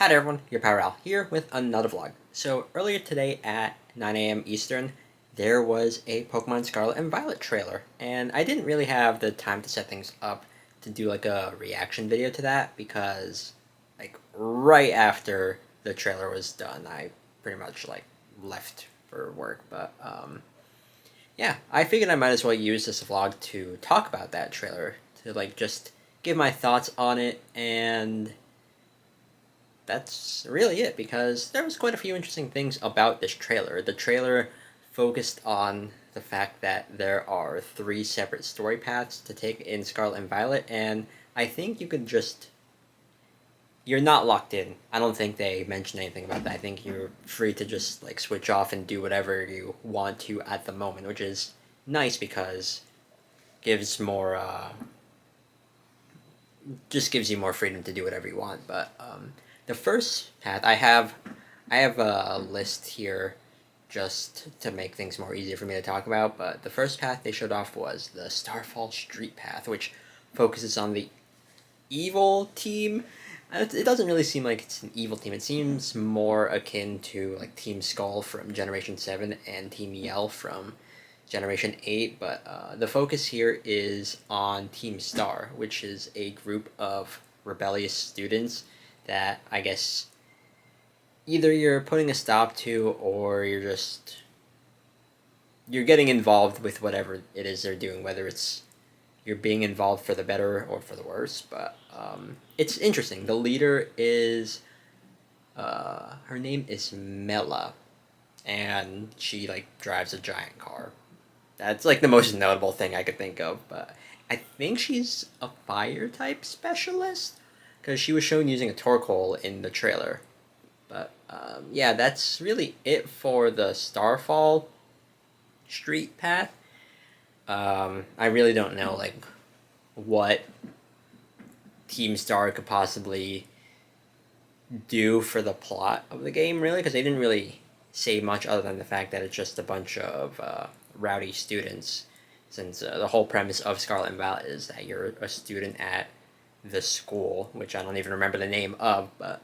Hi there everyone, your Power Al here with another vlog. So earlier today at 9 a.m. Eastern, there was a Pokemon Scarlet and Violet trailer, and I didn't really have the time to set things up to do like a reaction video to that because like right after the trailer was done, I pretty much like left for work. But yeah, I figured I might as well use this vlog to talk about that trailer, to like just give my thoughts on it, and that's really it, because there was quite a few interesting things about this trailer. The trailer focused on the fact that there are three separate story paths to take in Scarlet and Violet, and I think you could just... You're not locked in. I don't think they mentioned anything about that. I think you're free to just like switch off and do whatever you want to at the moment, which is nice because gives more just gives you more freedom to do whatever you want. But the first path, I have a list here just to make things more easier for me to talk about. But the first path they showed off was the Starfall Street Path, which focuses on the evil team. It doesn't really seem like it's an evil team. It seems more akin to like Team Skull from Generation 7 and Team Yell from Generation 8, but the focus here is on Team Star, which is a group of rebellious students that I guess either you're putting a stop to, or you're getting involved with whatever it is they're doing, whether it's you're being involved for the better or for the worse. But it's interesting. The leader is her name is Mela, and she like drives a giant car. That's like the most notable thing I could think of, but I think she's a fire type specialist because she was shown using a Torkoal in the trailer. But yeah, that's really it for the Starfall Street path. I really don't know like what Team Star could possibly do for the plot of the game, really, because they didn't really say much other than the fact that it's just a bunch of rowdy students, since the whole premise of Scarlet and Violet is that you're a student at the school, which I don't even remember the name of, but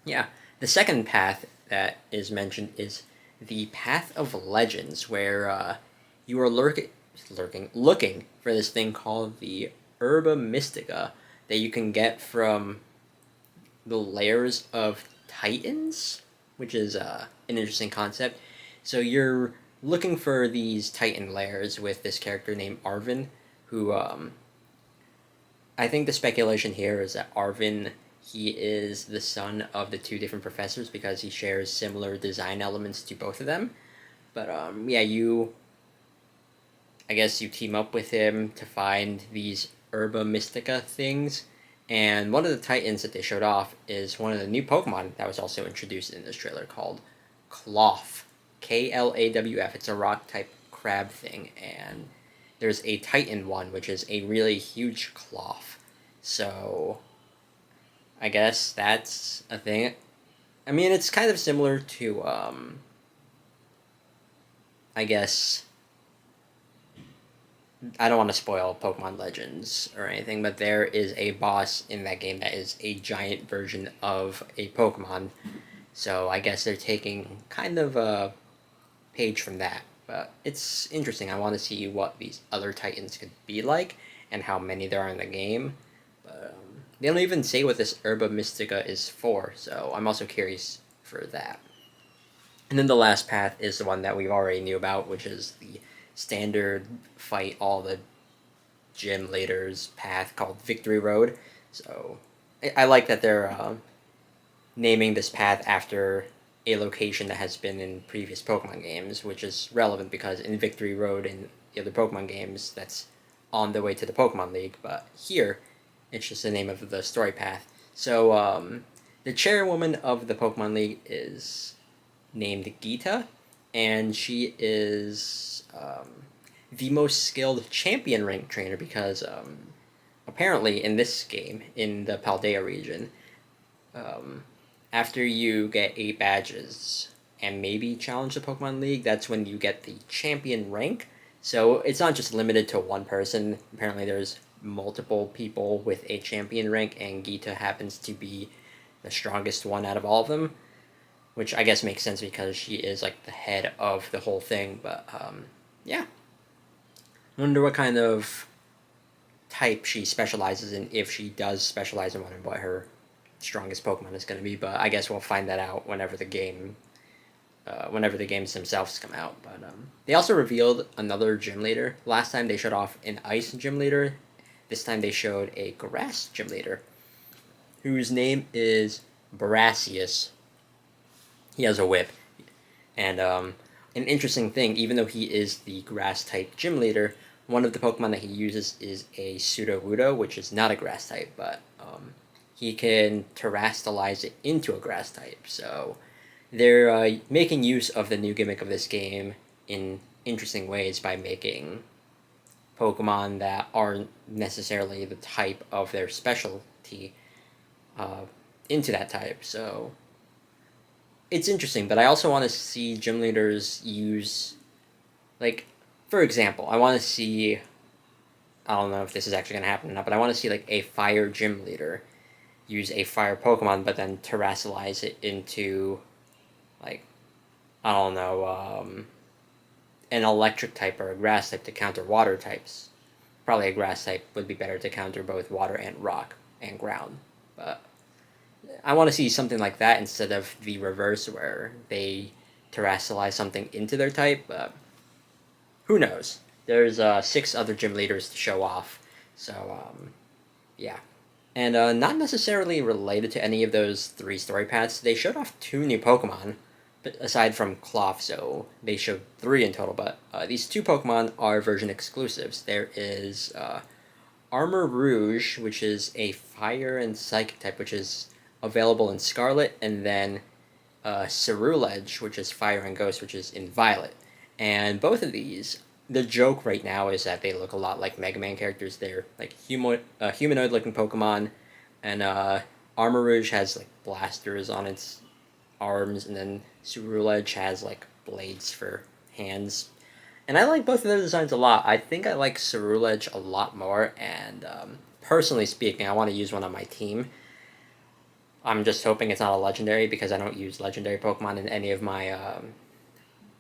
yeah. The second path that is mentioned is the Path of Legends, where you are looking for this thing called the Herba Mystica that you can get from the layers of Titans, which is an interesting concept. So you're looking for these Titan layers with this character named Arvin, who I think the speculation here is that Arvin, he is the son of the two different professors because he shares similar design elements to both of them. But yeah, I guess you team up with him to find these Herba Mystica things. And one of the Titans that they showed off is one of the new Pokemon that was also introduced in this trailer called Klawf. Klawf. It's a rock type crab thing, and there's a Titan one, which is a really huge Klawf. So I guess that's a thing. I mean, it's kind of similar to I guess I don't want to spoil Pokemon Legends or anything, but there is a boss in that game that is a giant version of a Pokemon. So I guess they're taking kind of a page from that. But it's interesting. I want to see what these other Titans could be like and how many there are in the game. But they don't even say what this Herba Mystica is for, so I'm also curious for that. And then the last path is the one that we already knew about, which is the standard fight all the gym leaders path called Victory Road. So I like that they're naming this path after a location that has been in previous Pokemon games, which is relevant because in Victory Road and the other Pokemon games, that's on the way to the Pokemon League, but here, it's just the name of the story path. So, the chairwoman of the Pokemon League is named Geeta, and she is the most skilled champion rank trainer because apparently in this game, in the Paldea region, um, after you get 8 badges and maybe challenge the Pokemon League, that's when you get the champion rank. So it's not just limited to one person. Apparently there's multiple people with a champion rank, and Geeta happens to be the strongest one out of all of them, which I guess makes sense because she is like the head of the whole thing. But yeah, wonder what kind of type she specializes in, if she does specialize in one, and what her strongest Pokemon is going to be. But I guess we'll find that out whenever the games themselves come out. But they also revealed another gym leader. Last time they showed off an ice gym leader. This time they showed a grass gym leader, whose name is Barassius. He has a whip, and an interesting thing, even though he is the grass type gym leader, one of the Pokemon that he uses is a Sudowoodo, which is not a grass type, but he can terrestrialize it into a grass type. So they're making use of the new gimmick of this game in interesting ways by making Pokemon that aren't necessarily the type of their specialty into that type. So it's interesting, but I also want to see gym leaders use, like, for example, I want to see, I don't know if this is actually going to happen or not, but I want to see, like, a fire gym leader use a fire Pokemon, but then terrestrialize it into, like, I don't know, an electric type or a grass type to counter water types. Probably a grass type would be better to counter both water and rock and ground. But I want to see something like that instead of the reverse where they terrestrialize something into their type. Who knows? There's 6 other gym leaders to show off. So, yeah. And not necessarily related to any of those 3 story paths, they showed off 2 new Pokemon, aside from Cloth, so they showed 3 in total, but these 2 Pokemon are version exclusives. There is Armor Rouge, which is a Fire and Psychic type, which is available in Scarlet, and then Cerulege, which is Fire and Ghost, which is in Violet. And both of these, the joke right now is that they look a lot like Mega Man characters. They're like humanoid-looking Pokemon, and Armor Rouge has like blasters on its arms, and then Cerulege has like blades for hands. And I like both of their designs a lot. I think I like Cerulege a lot more, and personally speaking, I want to use one on my team. I'm just hoping it's not a legendary, because I don't use legendary Pokemon in any of my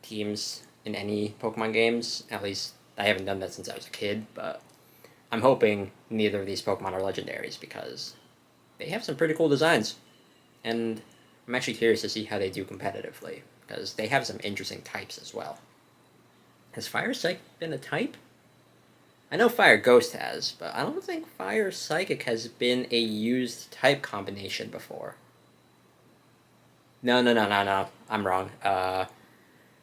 teams in any Pokemon games. At least I haven't done that since I was a kid, but I'm hoping neither of these Pokemon are legendaries, because they have some pretty cool designs. And I'm actually curious to see how they do competitively, because they have some interesting types as well. Has Fire Psychic been a type? I know Fire Ghost has, but I don't think Fire Psychic has been a used type combination before. No. I'm wrong.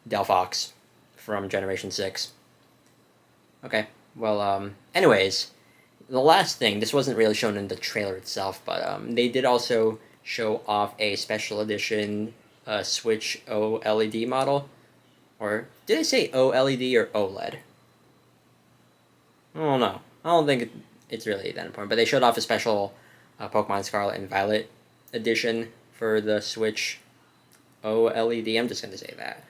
Delphox from Generation 6. Okay, well, anyways, the last thing, this wasn't really shown in the trailer itself, but they did also show off a special edition Switch OLED model. Or did I say OLED or OLED? I don't know. I don't think it's really that important. But they showed off a special Pokemon Scarlet and Violet edition for the Switch OLED. I'm just going to say that.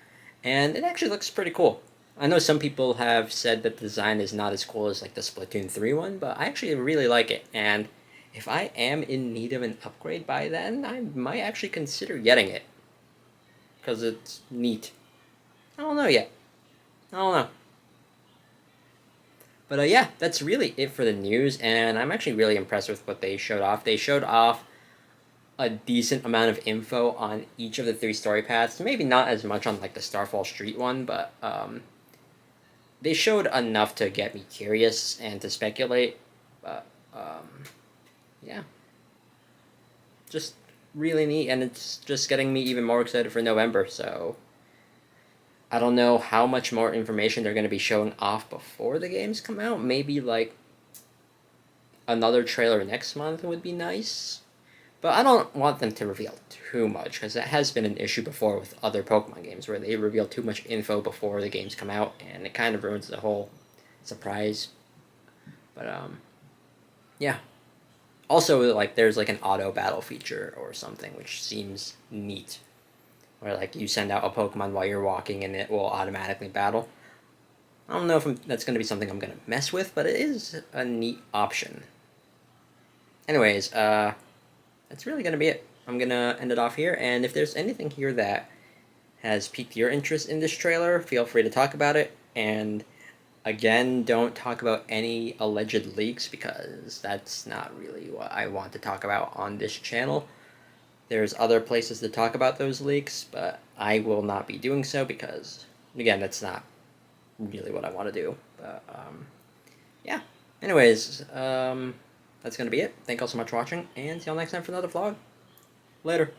And it actually looks pretty cool. I know some people have said that the design is not as cool as like the Splatoon 3 one, but I actually really like it. And if I am in need of an upgrade by then, I might actually consider getting it. Because it's neat. I don't know yet. I don't know. But yeah, that's really it for the news, and I'm actually really impressed with what they showed off. They showed off a decent amount of info on each of the 3 story paths. Maybe not as much on like the Starfall Street one, but they showed enough to get me curious and to speculate. But yeah, just really neat, and it's just getting me even more excited for November. So I don't know how much more information they're going to be showing off before the games come out. Maybe, like, another trailer next month would be nice. But I don't want them to reveal too much, because that has been an issue before with other Pokemon games, where they reveal too much info before the games come out, and it kind of ruins the whole surprise. But, yeah. Also, like, there's, like, an auto battle feature or something, which seems neat. Where, like, you send out a Pokemon while you're walking and it will automatically battle. I don't know if that's going to be something I'm going to mess with, but it is a neat option. Anyways, that's really going to be it. I'm gonna end it off here, and if there's anything here that has piqued your interest in this trailer, feel free to talk about it. And again, don't talk about any alleged leaks because that's not really what I want to talk about on this channel. There's other places to talk about those leaks, but I will not be doing so because, again, that's not really what I want to do. But, yeah. Anyways, that's going to be it. Thank you all so much for watching, and see you all next time for another vlog. Later.